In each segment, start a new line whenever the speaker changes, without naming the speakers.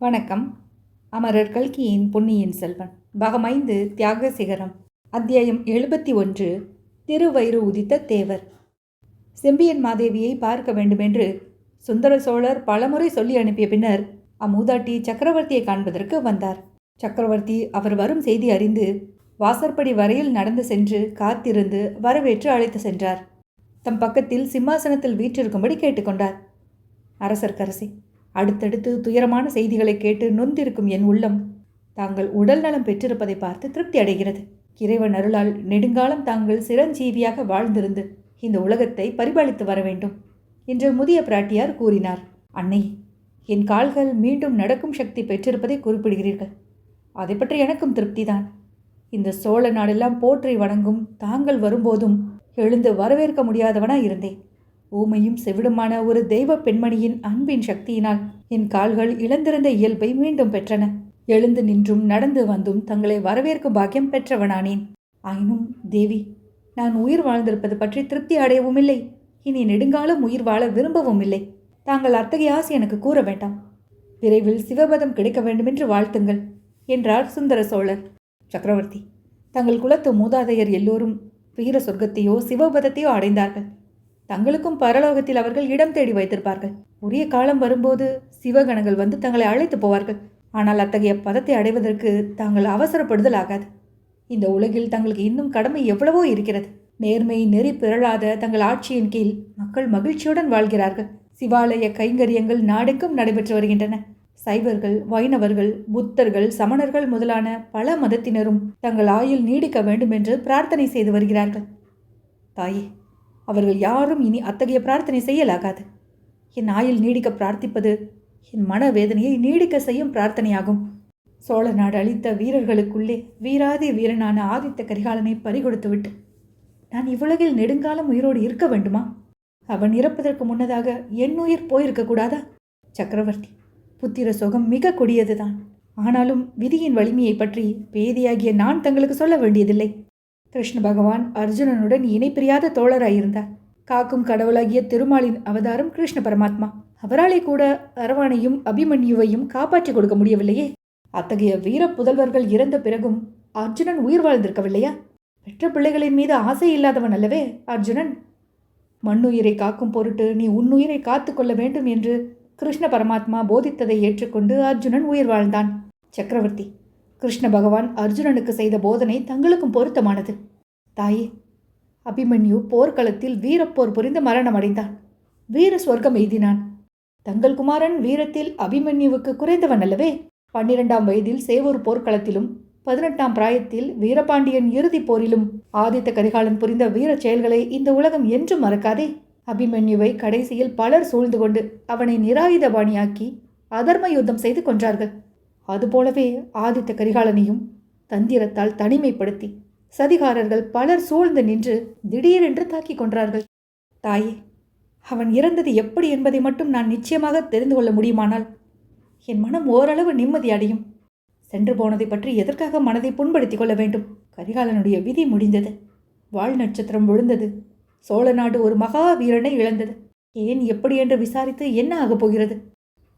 வணக்கம். அமரர் கல்கியின் பொன்னியின் செல்வன் பாகம் 5 தியாக சிகரம் அத்தியாயம் 71 திருவயிறு உதித்த தேவர். செம்பியன் மாதேவியை பார்க்க வேண்டுமென்று சுந்தர சோழர் பலமுறை சொல்லி அனுப்பிய பின்னர் அம்மூதாட்டி சக்கரவர்த்தியை காண்பதற்கு வந்தார். சக்கரவர்த்தி அவர் வரும் செய்தி அறிந்து வாசற்படி வரையில் நடந்து சென்று காத்திருந்து வரவேற்று அழைத்து சென்றார். தம் பக்கத்தில் சிம்மாசனத்தில் வீற்றிருக்கும்படி கேட்டுக்கொண்டார். அரசர்க்கரசி, அடுத்தடுத்து துயரமான செய்திகளை கேட்டு நொந்திருக்கும் என் உள்ளம் தாங்கள் உடல் நலம் பெற்றிருப்பதை பார்த்து திருப்தி அடைகிறது. இறைவன் அருளால் நெடுங்காலம் தாங்கள் சிரஞ்சீவியாக வாழ்ந்திருந்து இந்த உலகத்தை பரிபாலித்து வர வேண்டும் என்று முதிய பிராட்டியார் கூறினார். அன்னை, என் கால்கள் மீண்டும் நடக்கும் சக்தி பெற்றிருப்பதை குறிப்பிடுகிறீர்கள். அதை பற்றி எனக்கும் திருப்திதான். இந்த சோழ நாடெல்லாம் போற்றி வணங்கும் தாங்கள் வரும்போதும் எழுந்து வரவேற்க முடியாதவனாய் இருந்தேன். ஊமையும் செவிடுமான ஒரு தெய்வ பெண்மணியின் அன்பின் சக்தியினால் என் கால்கள் இழந்திருந்த இயல்பை மீண்டும் பெற்றன. எழுந்து நின்றும் நடந்து வந்தும் தங்களை வரவேற்கும் பாக்கியம் பெற்றவனானேன். ஆயினும் தேவி, நான் உயிர் வாழ்ந்திருப்பது பற்றி திருப்தி அடையவும் இல்லை, இனி நெடுங்காலம் உயிர் வாழ விரும்பவும் இல்லை. தாங்கள் அத்தகைய ஆசை எனக்கு கூற வேண்டாம். விரைவில் சிவபதம் கிடைக்க வேண்டுமென்று வாழ்த்துங்கள் என்றார் சுந்தர சோழர். சக்கரவர்த்தி, தங்கள் குலத்து மூதாதையர் எல்லோரும் வீர சொர்க்கத்தையோ சிவபதத்தையோ அடைந்தார்கள். தங்களுக்கும் பரலோகத்தில் அவர்கள் இடம் தேடி வைத்திருப்பார்கள். உரிய காலம் வரும்போது சிவகணங்கள் வந்து தங்களை அழைத்து போவார்கள். ஆனால் அத்தகைய பதத்தை அடைவதற்கு தாங்கள் அவசரப்படுதல் ஆகாது. இந்த உலகில் தங்களுக்கு இன்னும் கடமை எவ்வளவோ இருக்கிறது. நேர்மை நெறி பிறழாத தங்கள் ஆட்சியின் கீழ் மக்கள் மகிழ்ச்சியுடன் வாழ்கிறார்கள். சிவாலய கைங்கரியங்கள் நாடெங்கும் நடைபெற்று வருகின்றன. சைவர்கள், வைணவர்கள், புத்தர்கள், சமணர்கள் முதலான பல மதத்தினரும் தங்கள் ஆயுள் நீடிக்க வேண்டும் என்று பிரார்த்தனை செய்து வருகிறார்கள். தாயே, அவர்கள் யாரும் இனி அத்தகைய பிரார்த்தனை செய்யலாகாது. என் ஆயுள் நீடிக்க பிரார்த்திப்பது என் மனவேதனையை நீடிக்க செய்யும் பிரார்த்தனையாகும். சோழ நாடு அளித்த வீரர்களுக்குள்ளே வீராதி வீரனான ஆதித்த கரிகாலனை பறிகொடுத்துவிட்டு நான் இவ்வுலகில் நெடுங்காலம் உயிரோடு இருக்க வேண்டுமா? அவன் இறப்பதற்கு முன்னதாக என் உயிர் போயிருக்கக்கூடாதா? சக்கரவர்த்தி, புத்திர சோகம் மிக கொடியதுதான். ஆனாலும் விதியின் வலிமையை பற்றி பேதியாகிய நான் தங்களுக்கு சொல்ல வேண்டியதில்லை. கிருஷ்ண பகவான் அர்ஜுனனுடன் இணை பிரியாத தோழராயிருந்தார். காக்கும் கடவுளாகிய திருமாலின் அவதாரம் கிருஷ்ண பரமாத்மா. அவராலே கூட அரவானையும் அபிமன்யுவையும் காப்பாற்றி கொடுக்க முடியவில்லையே. அத்தகைய வீர புதல்வர்கள் இறந்த பிறகும் அர்ஜுனன் உயிர் வாழ்ந்திருக்கவில்லையா? பெற்ற பிள்ளைகளின் மீது ஆசை இல்லாதவன் அல்லவே அர்ஜுனன். மண்ணுயிரை காக்கும் பொருட்டு நீ உன்னுயிரை காத்து கொள்ள வேண்டும் என்று கிருஷ்ண பரமாத்மா போதித்ததை ஏற்றுக்கொண்டு அர்ஜுனன் உயிர் வாழ்ந்தான். சக்கரவர்த்தி, கிருஷ்ண பகவான் அர்ஜுனனுக்கு செய்த போதனை தங்களுக்கும் பொருத்தமானது. தாயே, அபிமன்யு போர்க்களத்தில் வீரப்போர் புரிந்து மரணம் அடைந்தான். வீர சொர்க்கம் எய்தினான். தங்கள் குமாரன் வீரத்தில் அபிமன்யுவுக்கு குறைந்தவன் அல்லவே. 12ஆம் வயதில் சேவூர் போர்க்களத்திலும் 18ஆம் பிராயத்தில் வீரபாண்டியன் இறுதிப் போரிலும் ஆதித்த கரிகாலன் புரிந்த வீர செயல்களை இந்த உலகம் என்றும் மறக்காதே. அபிமன்யுவை கடைசியில் பலர் சூழ்ந்து கொண்டு அவனை நிராயுதபாணியாக்கி அதர்ம யுத்தம் செய்து கொன்றார்கள். அதுபோலவே ஆதித்த கரிகாலனையும் தந்திரத்தால் தனிமைப்படுத்தி சதிகாரர்கள் பலர் சூழ்ந்து நின்று திடீரென்று தாக்கி கொன்றார்கள். தாயே, அவன் இறந்தது எப்படி என்பதை மட்டும் நான் நிச்சயமாக தெரிந்து கொள்ள முடியுமானால் என் மனம் ஓரளவு நிம்மதி அடையும். சென்று போனதை பற்றி எதற்காக மனதை புண்படுத்தி கொள்ள வேண்டும்? கரிகாலனுடைய விதி முடிந்தது. வால் நட்சத்திரம் விழுந்தது. சோழ நாடு ஒரு மகா வீரனை இழந்தது. ஏன், எப்படி என்று விசாரித்து என்ன ஆகப் போகிறது?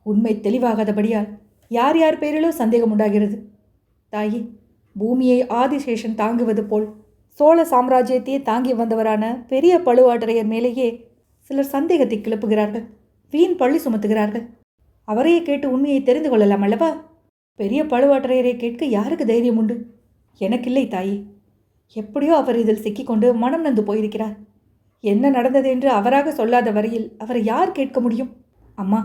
உண்மை தெளிவாகாதபடியால் யார் யார் பேரிலோ சந்தேகம் உண்டாகிறது. தாயே, பூமியை ஆதிசேஷன் தாங்குவது போல் சோழ சாம்ராஜ்யத்தையே தாங்கி வந்தவரான பெரிய பழுவாட்டரையர் மேலேயே சிலர் சந்தேகத்தை கிளப்புகிறார்கள். வீண் பள்ளி சுமத்துகிறார்கள். அவரையே கேட்டு உண்மையை தெரிந்து கொள்ளலாம் அல்லவா? பெரிய பழுவாட்டரையரை கேட்க யாருக்கு தைரியம் உண்டு? எனக்கில்லை தாயே. எப்படியோ அவர் இதில் சிக்கிக்கொண்டு மனம் நந்து போயிருக்கிறார். என்ன நடந்தது என்று அவராக சொல்லாத வரையில் அவரை யார் கேட்க முடியும்? அம்மா,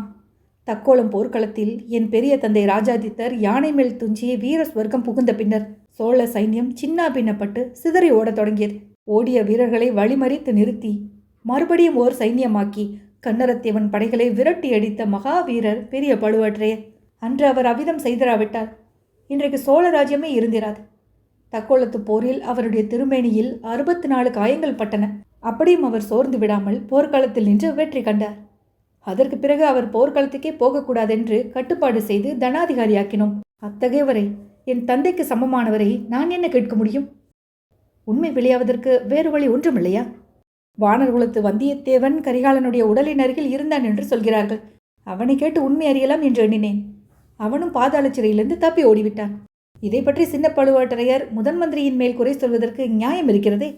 தக்கோலம் போர்க்களத்தில் என் பெரிய தந்தை ராஜாதித்தர் யானை மேல் துஞ்சிய வீர ஸ்வர்க்கம் புகுந்த பின்னர் சோழ சைன்யம் சின்ன பின்னப்பட்டு சிதறி ஓடத் தொடங்கியது. ஓடிய வீரர்களை வழிமறித்து நிறுத்தி மறுபடியும் ஓர் சைன்யமாக்கி கன்னரத்தேவன் படைகளை விரட்டி அடித்த மகாவீரர் பெரிய பழுவேற்றையர். அன்று அவர் அவ்விதம் செய்திராவிட்டால் இன்றைக்கு சோழ ராஜ்யமே இருந்திராது. தக்கோலத்து போரில் அவருடைய திருமேனியில் 64 காயங்கள் பட்டன. அப்படியும் அவர் சோர்ந்து விடாமல் போர்க்களத்தில் நின்று வெற்றி கண்டார். அதற்கு பிறகு அவர் போர்க்களத்துக்கே போகக்கூடாதென்று கட்டுப்பாடு செய்து தனாதிகாரியாக்கினோம். அத்தகையவரை, என் தந்தைக்கு சமமானவரை நான் என்ன கேட்க முடியும்? உண்மை வெளியாவதற்கு வேறு வழி ஒன்றுமில்லையா? வானர்குலத்து வந்தியத்தேவன் கரிகாலனுடைய உடலின் அருகில் இருந்தான் என்று சொல்கிறார்கள். அவனை கேட்டு உண்மை அறியலாம் என்று எண்ணினேன். அவனும் பாதாள சிறையிலிருந்து தப்பி ஓடிவிட்டான். இதை பற்றி சின்ன பழுவேட்டரையர் முதன் மந்திரியின் மேல் குறை சொல்வதற்கு நியாயம் இருக்கிறதே.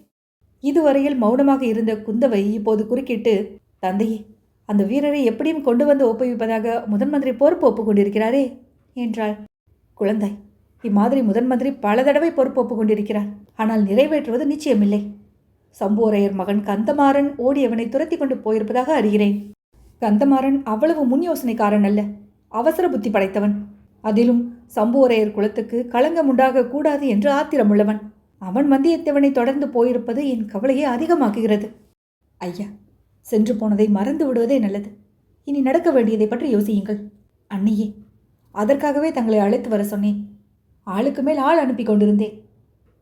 இதுவரையில் மௌனமாக இருந்த குந்தவை இப்போது குறுக்கிட்டு, தந்தையே, அந்த வீரரை எப்படியும் கொண்டு வந்து ஒப்புவிப்பதாக முதன் மந்திரி பொறுப்பு ஒப்புக்கொண்டிருக்கிறாரே என்றாள். குழந்தாய், இம்மாதிரி முதன் மந்திரி பல தடவை பொறுப்பு ஒப்புக்கொண்டிருக்கிறார். ஆனால் நிறைவேற்றுவது நிச்சயமில்லை. சம்புவரையர் மகன் கந்தமாறன் ஓடியவனை துரத்தி கொண்டு போயிருப்பதாக அறிகிறேன். கந்தமாறன் அவ்வளவு முன் யோசனைக்காரன் அல்ல, அவசர புத்தி படைத்தவன். அதிலும் சம்புவரையர் குலத்துக்கு களங்கம் உண்டாக கூடாது என்று ஆத்திரமுள்ளவன். அவன் வந்தியத்தேவனை தொடர்ந்து போயிருப்பது என் கவலையை அதிகமாக்குகிறது. ஐயா, சென்று போனதை மறந்து விடுவதே நல்லது. இனி நடக்க வேண்டியதை பற்றி யோசியுங்கள். அண்ணியே, அதற்காகவே தங்களை அழைத்து வர சொன்னேன். ஆளுக்கு மேல் ஆள் அனுப்பி கொண்டிருந்தேன்.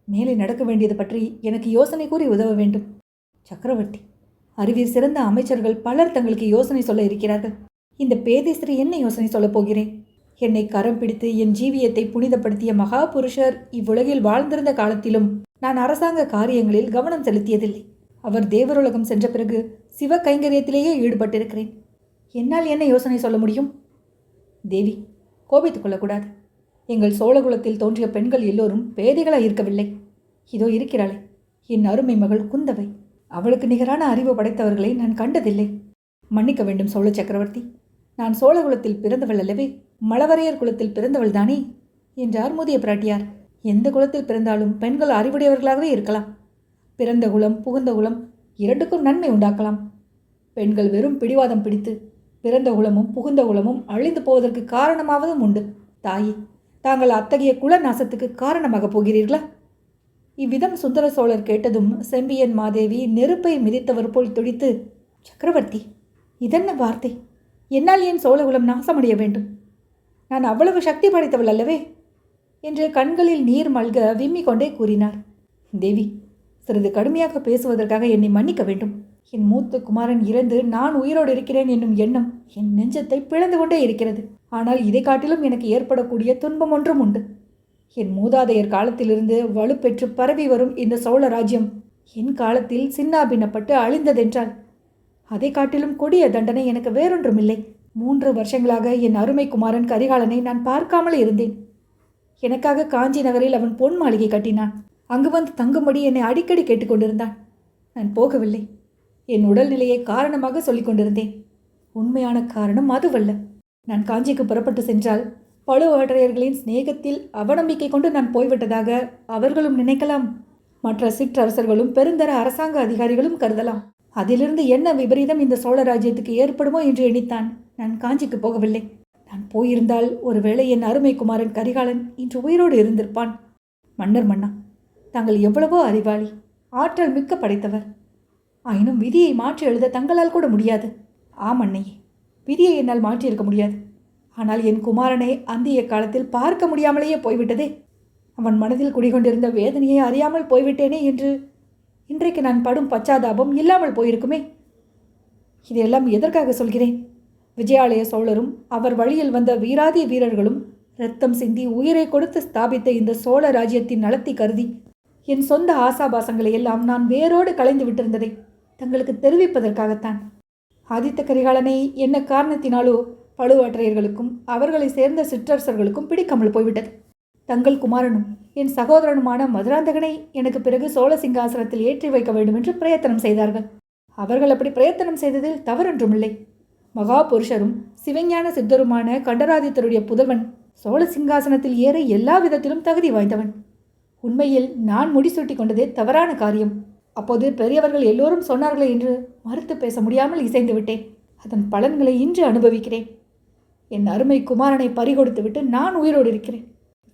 மேலே நடக்க வேண்டியது பற்றி எனக்கு யோசனை கூறி உதவ வேண்டும். சக்கரவர்த்தி, அறிவில் சிறந்த அமைச்சர்கள் பலர் தங்களுக்கு யோசனை சொல்ல இருக்கிறார்கள். இந்த பேதேஸ்வரி என்ன யோசனை சொல்லப் போகிறேன்? என்னை கரம் பிடித்து என் ஜீவியத்தை புனிதப்படுத்திய மகா புருஷர் இவ்வுலகில் வாழ்ந்திருந்த காலத்திலும் நான் அரசாங்க காரியங்களில் கவனம் செலுத்தியதில்லை. அவர் தேவருலகம் சென்ற பிறகு சிவ கைங்கரியத்திலேயே ஈடுபட்டிருக்கிறேன். என்னால் என்ன யோசனை சொல்ல முடியும்? தேவி, கோபித்துக் கொள்ளக்கூடாது. எங்கள் சோழகுலத்தில் தோன்றிய பெண்கள் எல்லோரும் பேதைகளாக இருக்கவில்லை. இதோ இருக்கிறாளே என் அருமை மகள் குந்தவை. அவளுக்கு நிகரான அறிவு படைத்தவர்களை நான் கண்டதில்லை. மன்னிக்க வேண்டும் சோழ சக்கரவர்த்தி. நான் சோழகுலத்தில் பிறந்தவள் அல்லவே, மழவரையர் குலத்தில் பிறந்தவள் தானே என்றார் முதிய பிராட்டியார். எந்த குலத்தில் பிறந்தாலும் பெண்கள் அறிவுடையவர்களாகவே இருக்கலாம். பிறந்த குலம் புகுந்த குலம் இரண்டுக்கும் நன்மை உண்டாக்கலாம். பெண்கள் வெறும் பிடிவாதம் பிடித்து பிறந்த குலமும் புகுந்த குலமும் அழிந்து போவதற்கு காரணமாவதும் உண்டு. தாயே, தாங்கள் அத்தகைய குல நாசத்துக்கு காரணமாக போகிறீர்களா? இவ்விதம் சுந்தர சோழர் கேட்டதும் செம்பியன் மாதேவி நெருப்பை மிதித்தவர் போல் துடித்து, சக்கரவர்த்தி, இதென்ன வார்த்தை? என்னால் ஏன் சோழகுலம் நாசமடைய வேண்டும்? நான் அவ்வளவு சக்தி படைத்தவள் அல்லவே என்று கண்களில் நீர் மல்க விம்மிக் கொண்டே கூறினார். தேவி, சிறிது கடுமையாக பேசுவதற்காக என்னை மன்னிக்க வேண்டும். என் மூத்த குமாரன் இறந்து நான் உயிரோடு இருக்கிறேன் என்னும் எண்ணம் என் நெஞ்சத்தை பிளந்து கொண்டே இருக்கிறது. ஆனால் இதை காட்டிலும் எனக்கு ஏற்படக்கூடிய துன்பம் ஒன்றும் உண்டு. என் மூதாதையர் காலத்திலிருந்து வலுப்பெற்று பரவி வரும் இந்த சோழ ராஜ்யம் என் காலத்தில் சின்னாபின்னப்பட்டு அழிந்ததென்றால் அதை காட்டிலும் கொடிய தண்டனை எனக்கு வேறொன்றுமில்லை. 3 வருஷங்களாக என் அருமை குமாரன் கரிகாலனை நான் பார்க்காமல் இருந்தேன். எனக்காக காஞ்சி நகரில் அவன் பொன் மாளிகை கட்டினான். அங்கு வந்து தங்கும்படி என்னை அடிக்கடி கேட்டுக்கொண்டிருந்தான். நான் போகவில்லை. என் உடல்நிலையை காரணமாக சொல்லிக் கொண்டிருந்தேன். உண்மையான காரணம் அதுவல்ல. நான் காஞ்சிக்கு புறப்பட்டு சென்றால் பழுவேட்டரையர்களின் சிநேகத்தில் அவநம்பிக்கை கொண்டு நான் போய்விட்டதாக அவர்களும் நினைக்கலாம். மற்ற சிற்றரசர்களும் பெருந்தர அரசாங்க அதிகாரிகளும் கருதலாம். அதிலிருந்து என்ன விபரீதம் இந்த சோழ ராஜ்யத்துக்கு ஏற்படுமோ என்று எண்ணித்தான் நான் காஞ்சிக்கு போகவில்லை. நான் போயிருந்தால் ஒருவேளை என் அருமை குமாரன் கரிகாலன் இன்று உயிரோடு இருந்திருப்பான். மன்னர் மன்னா, தாங்கள் எவ்வளவோ அறிவாளி, ஆற்றல் மிக்க படைத்தவர். ஆயினும் விதியை மாற்றி எழுத தங்களால் கூட முடியாது. ஆம் அன்னையே, விதியை என்னால் மாற்றியிருக்க முடியாது. ஆனால் என் குமாரனை அந்திய காலத்தில் பார்க்க முடியாமலேயே போய்விட்டதே. அவன் மனதில் குடிகொண்டிருந்த வேதனையை அறியாமல் போய்விட்டேனே என்று இன்றைக்கு நான் படும் பச்சாதாபம் இல்லாமல் போயிருக்குமே. இதையெல்லாம் எதற்காக சொல்கிறேன்? விஜயாலய சோழரும் அவர் வழியில் வந்த வீராதி வீரர்களும் இரத்தம் சிந்தி உயிரை கொடுத்து ஸ்தாபித்த இந்த சோழ ராஜ்யத்தின் நலத்தை கருதி என் சொந்த ஆசாபாசங்களை எல்லாம் நான் வேரோடு களைந்து விட்டிருந்ததை தங்களுக்கு தெரிவிப்பதற்காகத்தான். ஆதித்த கரிகாலனை என்ன காரணத்தினாலோ பழுவேட்டரையர்களுக்கும் அவர்களை சேர்ந்த சிற்றரசர்களுக்கும் பிடிக்காமல் போய்விட்டது. தங்கள் குமாரனும் என் சகோதரனுமான மதுராந்தகனை எனக்கு பிறகு சோழ சிங்காசனத்தில் ஏற்றி வைக்க வேண்டும் என்று பிரயத்தனம் செய்தார்கள். அவர்கள் அப்படி பிரயத்தனம் செய்ததில் தவறொன்றுமில்லை. மகா புருஷரும் சிவஞான சித்தருமான கண்டராதித்தருடைய புதல்வன் சோழ சிங்காசனத்தில் ஏற எல்லா விதத்திலும் தகுதி வாய்ந்தவன். உண்மையில் நான் முடிசூட்டி கொண்டதே தவறான காரியம். அப்போது பெரியவர்கள் எல்லோரும் சொன்னார்களே என்று மறுத்து பேச முடியாமல் இசைந்து விட்டேன். அதன் பலன்களை இன்று அனுபவிக்கிறேன். என் அருமை குமாரனை பறிகொடுத்து விட்டு நான் உயிரோடு இருக்கிறேன்.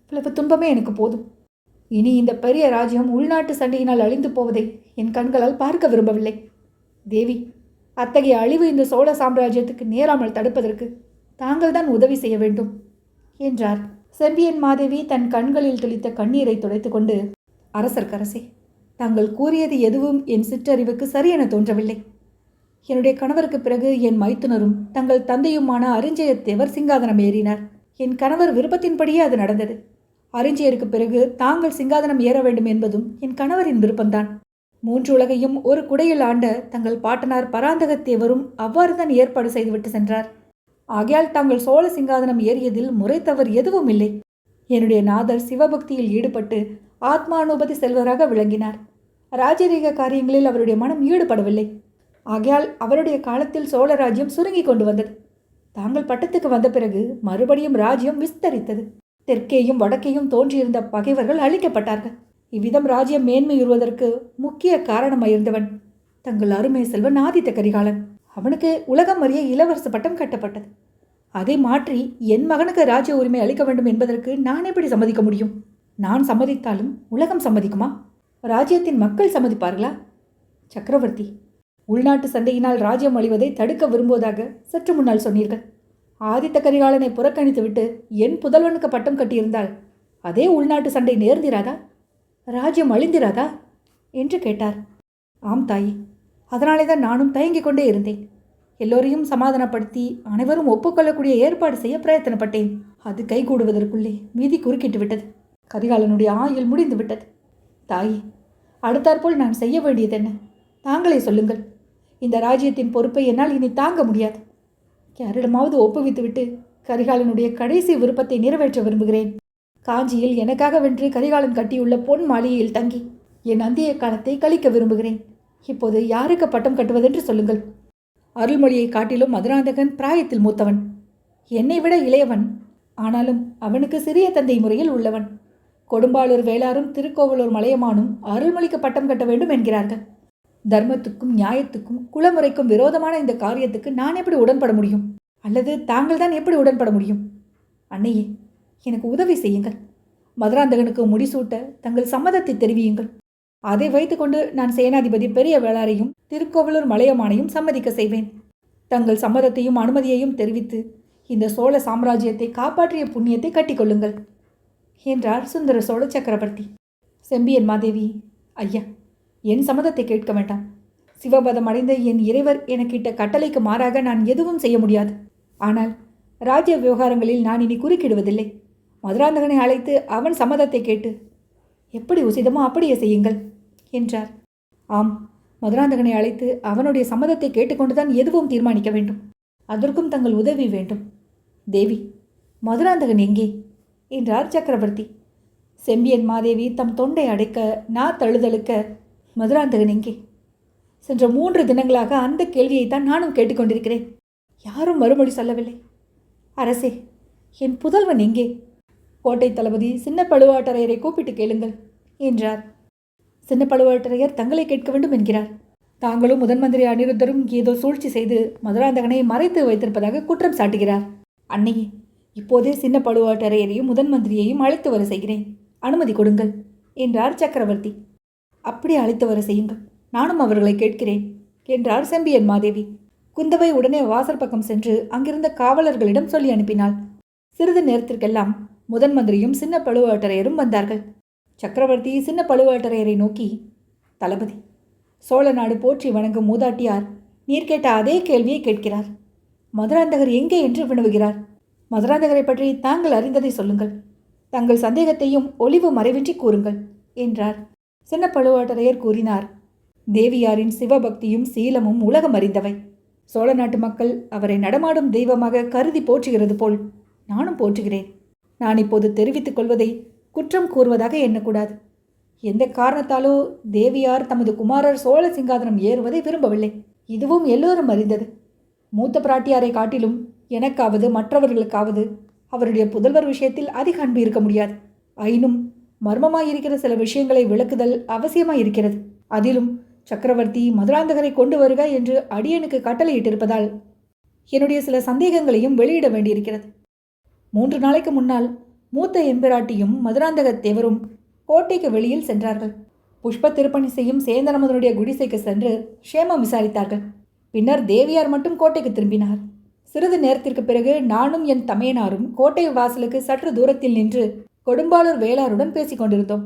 இவ்வளவு துன்பமே எனக்கு போதும். இனி இந்த பெரிய ராஜ்யம் உள்நாட்டு சண்டையினால் அழிந்து போவதை என் கண்களால் பார்க்க விரும்பவில்லை. தேவி, அத்தகைய அழிவு இந்த சோழ சாம்ராஜ்யத்துக்கு நேராமல் தடுப்பதற்கு தாங்கள் தான் உதவி செய்ய வேண்டும் என்றார். செம்பியன் மாதேவி தன் கண்களில் தெளித்த கண்ணீரை துடைத்து கொண்டு, அரசர்க்கரசே, தாங்கள் கூறியது எதுவும் என் சிற்றறிவுக்கு சரியென தோன்றவில்லை. என்னுடைய கணவருக்கு பிறகு என் மைத்துனரும் தங்கள் தந்தையுமான அரிஞ்சயத்தேவர் சிங்காதனம் ஏறினார். என் கணவர் விருப்பத்தின்படியே அது நடந்தது. அரிஞ்சயருக்கு பிறகு தாங்கள் சிங்காதனம் ஏற வேண்டும் என்பதும் என் கணவரின் விருப்பம்தான். 3 உலகையும் ஒரு குடையில் ஆண்ட தங்கள் பாட்டனார் பராந்தகத்தேவரும் அவ்வாறு தான் ஏற்பாடு செய்துவிட்டு சென்றார். ஆகையால் தாங்கள் சோழ சிங்காதனம் ஏறியதில் முறை தவறு எதுவும் இல்லை. என்னுடைய நாதர் சிவபக்தியில் ஈடுபட்டு ஆத்மானுபதி செல்வராக விளங்கினார். ராஜரீக காரியங்களில் அவருடைய மனம் ஈடுபடவில்லை. ஆகையால் அவருடைய காலத்தில் சோழ ராஜ்யம் சுருங்கி கொண்டு வந்தது. தாங்கள் பட்டத்துக்கு வந்த பிறகு மறுபடியும் ராஜ்யம் விஸ்தரித்தது. தெற்கேயும் வடக்கேயும் தோன்றியிருந்த பகைவர்கள் அழிக்கப்பட்டார்கள். இவ்விதம் ராஜ்யம் மேன்மையுறுவதற்கு முக்கிய காரணமாயிருந்தவன் தங்கள் அருமை செல்வன் ஆதித்த கரிகாலன். அவனுக்கு உலகம் அறிய இளவரசு பட்டம் கட்டப்பட்டது. அதை மாற்றி என் மகனுக்கு ராஜ்ய உரிமை அளிக்க வேண்டும் என்பதற்கு நான் எப்படி சம்மதிக்க முடியும்? நான் சம்மதித்தாலும் உலகம் சம்மதிக்குமா? ராஜ்யத்தின் மக்கள் சம்மதிப்பார்களா? சக்கரவர்த்தி, உள்நாட்டு சண்டையினால் ராஜ்யம் அழிவதை தடுக்க விரும்புவதாக சற்று முன்னால் சொன்னீர்கள். ஆதித்த கரிகாலனை புறக்கணித்துவிட்டு என் புதல்வனுக்கு பட்டம் கட்டியிருந்தால் அதே உள்நாட்டு சண்டை நேர்ந்திராதா? ராஜ்யம் அழிந்திராதா என்று கேட்டார். ஆம் தாயே, அதனாலே தான் நானும் தயங்கிக் கொண்டே இருந்தேன். எல்லோரையும் சமாதானப்படுத்தி அனைவரும் ஒப்புக்கொள்ளக்கூடிய ஏற்பாடு செய்ய பிரயத்தனப்பட்டேன். அது கைகூடுவதற்குள்ளே விதி குறுக்கிட்டு விட்டது. கரிகாலனுடைய ஆயுள் முடிந்து விட்டது. தாயே, அடுத்தாற்போல் நான் செய்ய வேண்டியது என்ன? தாங்களே சொல்லுங்கள். இந்த ராஜ்யத்தின் பொறுப்பை என்னால் இனி தாங்க முடியாது. யாரிடமாவது ஒப்புவித்துவிட்டு கரிகாலனுடைய கடைசி விருப்பத்தை நிறைவேற்ற விரும்புகிறேன். காஞ்சியில் எனக்காக வென்று கரிகாலன் கட்டியுள்ள பொன் மாளிகையில் தங்கி என் அந்திய காலத்தை கழிக்க விரும்புகிறேன். இப்போது யாருக்கு பட்டம் கட்டுவதென்று சொல்லுங்கள். அருள்மொழியை காட்டிலும் மதுராந்தகன் பிராயத்தில் மூத்தவன், என்னை விட இளையவன். ஆனாலும் அவனுக்கு சிறிய தந்தை முறையில் உள்ளவன். கொடும்பாளூர் வேளாரும் திருக்கோவலூர் மலையமானும் அருள்மொழிக்கு பட்டம் கட்ட வேண்டும் என்கிறார்கள். தர்மத்துக்கும் நியாயத்துக்கும் குலமுறைக்கும் விரோதமான இந்த காரியத்துக்கு நான் எப்படி உடன்பட முடியும்? அல்லது தாங்கள் தான் எப்படி உடன்பட முடியும்? அன்னையே, எனக்கு உதவி செய்யுங்கள். மதுராந்தகனுக்கு முடிசூட்ட தங்கள் சம்மதத்தை தெரிவியுங்கள். அதை வைத்துக்கொண்டு நான் சேனாதிபதி பெரிய வேளாரையும் திருக்கோவலூர் மலையமானையும் சம்மதிக்க செய்வேன். தங்கள் சம்மதத்தையும் அனுமதியையும் தெரிவித்து இந்த சோழ சாம்ராஜ்யத்தை காப்பாற்றிய புண்ணியத்தை கட்டிக்கொள்ளுங்கள் என்றார் சுந்தர சோழ சக்கரவர்த்தி. செம்பியன் மாதேவி, ஐயா, என் சம்மதத்தை கேட்க வேண்டாம். சிவபதம் அடைந்த என் இறைவர் எனக்கிட்ட கட்டளைக்கு மாறாக நான் எதுவும் செய்ய முடியாது. ஆனால் ராஜ்ய விவகாரங்களில் நான் இனி குறுக்கிடுவதில்லை. மதுராந்தகனை அழைத்து அவன் சம்மதத்தை கேட்டு எப்படி உசிதமோ அப்படியே செய்யுங்கள் என்றார். ஆம், மதுராந்தகனை அழைத்து அவனுடைய சம்மதத்தை கேட்டுக்கொண்டுதான் எதுவும் தீர்மானிக்க வேண்டும். அதற்கும் தங்கள் உதவி வேண்டும். தேவி, மதுராந்தகன் எங்கே என்றார் சக்கரவர்த்தி. செம்பியன் மாதேவி தம் தொண்டை அடைக்க நான் தழுதழுக்க, மதுராந்தகன் எங்கே? சென்ற 3 தினங்களாக அந்த கேள்வியைத்தான் நானும் கேட்டுக்கொண்டிருக்கிறேன். யாரும் மறுமொழி சொல்லவில்லை. அரசே, என் புதல்வன் எங்கே? கோட்டை தளபதி சின்ன பழுவாட்டரையரை கூப்பிட்டு கேளுங்கள் என்றார். சின்ன பழுவாட்டரையர் தங்களை கேட்க வேண்டும் என்கிறார். தாங்களும் முதன் மந்திரி அனிருத்தரும் ஏதோ சூழ்ச்சி செய்து மதுராந்தகனை மறைத்து வைத்திருப்பதாக குற்றம் சாட்டுகிறார். அன்னையே, இப்போதே சின்ன பழுவாட்டரையரையும் முதன் மந்திரியையும் அழைத்து வர செய்கிறேன். அனுமதி கொடுங்கள் என்றார் சக்கரவர்த்தி. அப்படி அழைத்து வர செய்யுங்கள், நானும் அவர்களை கேட்கிறேன் என்றார் செம்பியன் மாதேவி. குந்தவை உடனே வாசல் பக்கம் சென்று அங்கிருந்த காவலர்களிடம் சொல்லி அனுப்பினாள். சிறிது நேரத்திற்கெல்லாம் முதன் மந்திரியும் சின்ன பழுவேட்டரையரும் வந்தார்கள். சக்கரவர்த்தி சின்ன பழுவேட்டரையரை நோக்கி, தளபதி, சோழ நாடு போற்றி வணங்கும் மூதாட்டியார் நீர் கேட்ட அதே கேள்வியை கேட்கிறார். மதுராந்தகர் எங்கே என்று வினவுகிறார். மதுராந்தகரை பற்றி தாங்கள் அறிந்ததை சொல்லுங்கள். தங்கள் சந்தேகத்தையும் ஒளிவு மறைவின்றி கூறுங்கள் என்றார். சின்ன பழுவேட்டரையர் கூறினார். தேவியாரின் சிவபக்தியும் சீலமும் உலகம் அறிந்தவை. சோழ நாட்டு மக்கள் அவரை நடமாடும் தெய்வமாக கருதி போற்றுகிறது போல் நானும் போற்றுகிறேன். நான் இப்போது தெரிவித்துக் கொள்வதை குற்றம் கூறுவதாக எண்ணக்கூடாது. எந்த காரணத்தாலோ தேவியார் தமது குமாரர் சோழ சிங்காதனம் ஏறுவதை விரும்பவில்லை. இதுவும் எல்லோரும் அறிந்தது. மூத்த பிராட்டியாரை காட்டிலும் எனக்காவது மற்றவர்களுக்காவது அவருடைய புதல்வர் விஷயத்தில் அதிக அன்பு இருக்க முடியாது. ஆயினும் மர்மமாயிருக்கிற சில விஷயங்களை விளக்குதல் அவசியமாயிருக்கிறது. அதிலும் சக்கரவர்த்தி மதுராந்தகரை கொண்டு வருக என்று அடியனுக்கு கட்டளையிட்டிருப்பதால் என்னுடைய சில சந்தேகங்களையும் வெளியிட வேண்டியிருக்கிறது. 3 நாளைக்கு முன்னால் மூத்த எம்பிராட்டியும் மதுராந்தக தேவரும் கோட்டைக்கு வெளியில் சென்றார்கள். புஷ்ப திருப்பணி செய்யும் சேந்தனமதனுடைய குடிசைக்கு சென்று க்ஷேமம் விசாரித்தார்கள். பின்னர் தேவியார் மட்டும் கோட்டைக்கு திரும்பினார். சிறிது நேரத்திற்கு பிறகு நானும் என் தமையனாரும் கோட்டை வாசலுக்கு சற்று தூரத்தில் நின்று கொடும்பாளூர் வேளாருடன் பேசிக் கொண்டிருந்தோம்.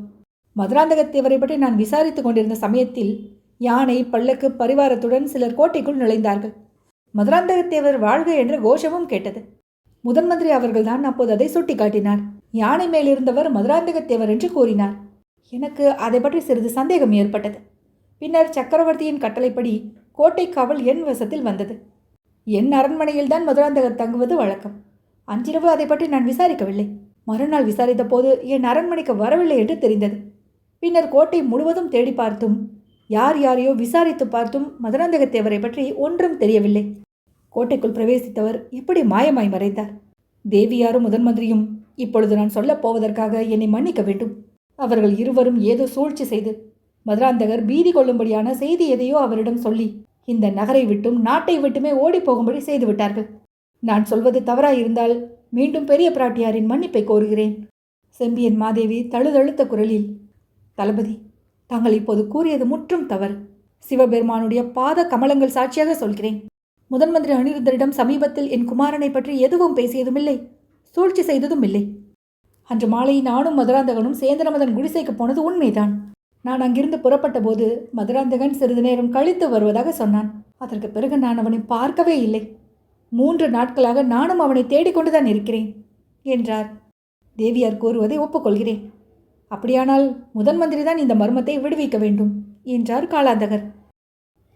மதுராந்தகத்தேவரை பற்றி நான் விசாரித்துக் கொண்டிருந்த சமயத்தில் யானை பல்லக்கு பரிவாரத்துடன் சிலர் கோட்டைக்குள் நுழைந்தார்கள். மதுராந்தகத்தேவர் வாழ்க என்ற கோஷமும் கேட்டது. முதன் மந்திரி அவர்கள்தான் அப்போது அதை சுட்டி காட்டினார். யானை மேலிருந்தவர் மதுராந்தகத்தேவர் என்று கூறினார். எனக்கு அதை பற்றி சிறிது சந்தேகம் ஏற்பட்டது. பின்னர் சக்கரவர்த்தியின் கட்டளைப்படி கோட்டை காவல் என் வசத்தில் வந்தது. என் அரண்மனையில்தான் மதுராந்தகர் தங்குவது வழக்கம். அன்றிரவு அதை பற்றி நான் விசாரிக்கவில்லை. மறுநாள் விசாரித்த போது என் அரண்மனைக்கு வரவில்லை என்று தெரிந்தது. பின்னர் கோட்டை முழுவதும் தேடி பார்த்தும் யார் யாரையோ விசாரித்து பார்த்தும் மதுராந்தகத்தேவரை பற்றி ஒன்றும் தெரியவில்லை. கோட்டைக்குள் பிரவேசித்தவர் எப்படி மாயமாய் மறைந்தார்? தேவியாரும் முதன் மந்திரியும் இப்பொழுது நான் சொல்லப் போவதற்காக என்னை மன்னிக்க வேண்டும். அவர்கள் இருவரும் ஏதோ சூழ்ச்சி செய்து மதுராந்தகர் பீதி கொள்ளும்படியான செய்தி எதையோ அவரிடம் சொல்லி இந்த நகரை விட்டும் நாட்டை விட்டுமே ஓடிப்போகும்படி செய்து விட்டார்கள். நான் சொல்வது தவறாயிருந்தால் மீண்டும் பெரிய பிராட்டியாரின் மன்னிப்பை கோருகிறேன். செம்பியன் மாதேவி தழுதழுத்த குரலில், தளபதி, தாங்கள் இப்போது கூறியது முற்றும் தவறு. சிவபெருமானுடைய பாத கமலங்கள் சாட்சியாக சொல்கிறேன். முதன் மந்திரி அனிருத்தரிடம் சமீபத்தில் என் குமாரனை பற்றி எதுவும் பேசியதுமில்லை, சூழ்ச்சி செய்ததும் இல்லை. அன்று மாலை நானும் மதுராந்தகனும் சேந்தனமதன் குடிசைக்கு போனது உண்மைதான். நான் அங்கிருந்து புறப்பட்ட போது மதுராந்தகன் சிறிது நேரம் கழித்து வருவதாக சொன்னான். அதற்கு பிறகு நான் அவனை பார்க்கவே இல்லை. 3 நாட்களாக நானும் அவனை தேடிக்கொண்டுதான் இருக்கிறேன் என்றார். தேவியார் கூறுவதை ஒப்புக்கொள்கிறேன். அப்படியானால் முதன் மந்திரி தான் இந்த மர்மத்தை விடுவிக்க வேண்டும் என்றார் காலாந்தகர்.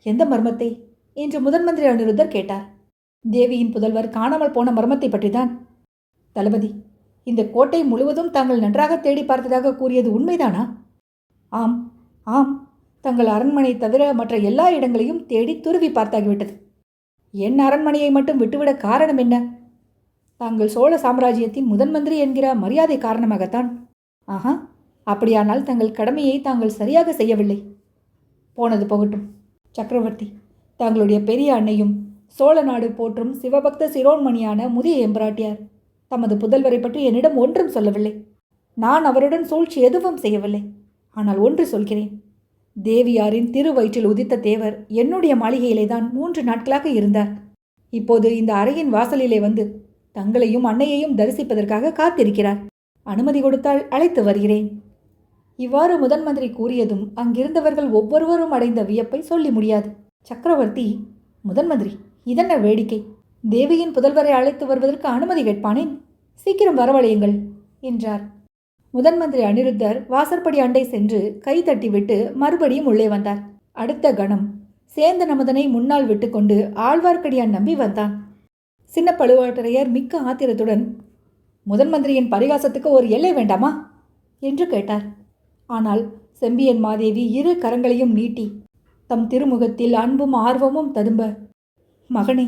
எந்த மர்மத்தை என்று முதன் மந்திரி அனிருத்தர் கேட்டார். தேவியின் புதல்வர் காணாமல் போன மர்மத்தை பற்றிதான். தளபதி, இந்த கோட்டை முழுவதும் தாங்கள் நன்றாக தேடி பார்த்ததாக கூறியது உண்மைதானா? ஆம் ஆம், தங்கள் அரண்மனை தவிர மற்ற எல்லா இடங்களையும் தேடி துருவி பார்த்தாகிவிட்டது. என் அரண்மனையை மட்டும் விட்டுவிட காரணம் என்ன? தாங்கள் சோழ சாம்ராஜ்யத்தின் முதன் மந்திரி என்கிற மரியாதை காரணமாகத்தான். ஆஹா, அப்படியானால் தங்கள் கடமையை தாங்கள் சரியாக செய்யவில்லை. போனது போகட்டும். சக்கரவர்த்தி, தங்களுடைய பெரிய அன்னையும் சோழ நாடு போற்றும் சிவபக்த சிரோன்மணியான முதிய எம்பிராட்டியார் தமது புதல்வரை பற்றி என்னிடம் ஒன்றும் சொல்லவில்லை. நான் அவருடன் சூழ்ச்சி எதுவும் செய்யவில்லை. ஆனால் ஒன்று சொல்கிறேன். தேவியாரின் திருவயிற்றில் உதித்த தேவர் என்னுடைய மாளிகையிலே தான் 3 நாட்களாக இருந்தார். இப்போது இந்த அறையின் வாசலிலே வந்து தங்களையும் அன்னையையும் தரிசிப்பதற்காக காத்திருக்கிறார். அனுமதி கொடுத்தால் அழைத்து வருகிறேன். இவ்வாறு முதன் மந்திரி கூறியதும் அங்கிருந்தவர்கள் ஒவ்வொருவரும் அடைந்த வியப்பை சொல்லி முடியாது. சக்கரவர்த்தி, முதன் மந்திரி, இதென்ன வேடிக்கை? தேவியின் புதல்வரை அழைத்து வருவதற்கு அனுமதி கேட்பானேன்? சீக்கிரம் வரவழையுங்கள் என்றார். முதன் மந்திரி அனிருத்தர் வாசற்படி அண்டை சென்று கை தட்டிவிட்டு மறுபடியும் உள்ளே வந்தார். அடுத்த கணம் சேந்தனமதனை முன்னால் விட்டுக்கொண்டு ஆழ்வார்க்கடியான் நம்பி வந்தான். சின்ன பழுவேட்டரையர் மிக்க ஆத்திரத்துடன், முதன் மந்திரியின் பரிகாசத்துக்கு ஒரு எல்லை வேண்டாமா என்று கேட்டார். ஆனால் செம்பியன் மாதேவி 2 கரங்களையும் நீட்டி தம் திருமுகத்தில் அன்பும் ஆர்வமும் ததும்ப, மகனே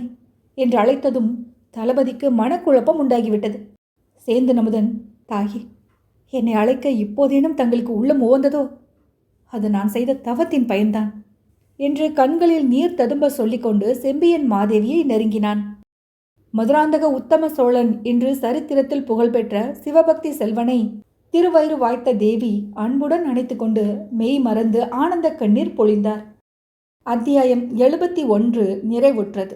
என்று அழைத்ததும் தளபதிக்கு மனக்குழப்பம் உண்டாகிவிட்டது. சேந்தனமுதன், தாயே, என்னை அழைக்க இப்போதேனும் தங்களுக்கு உள்ளம் உவந்ததோ? அது நான் செய்த தவத்தின் பயன்தான் என்று கண்களில் நீர் ததும்ப சொல்லிக்கொண்டு செம்பியன் மாதேவியை நெருங்கினான். மதுராந்தக உத்தம சோழன் என்று சரித்திரத்தில் புகழ்பெற்ற சிவபக்தி செல்வனை திருவயிறு வாய்த்த தேவி அன்புடன் அணைத்து கொண்டு மெய் மறந்து ஆனந்த கண்ணீர் பொழிந்தார். அத்தியாயம் 71 நிறைவுற்றது.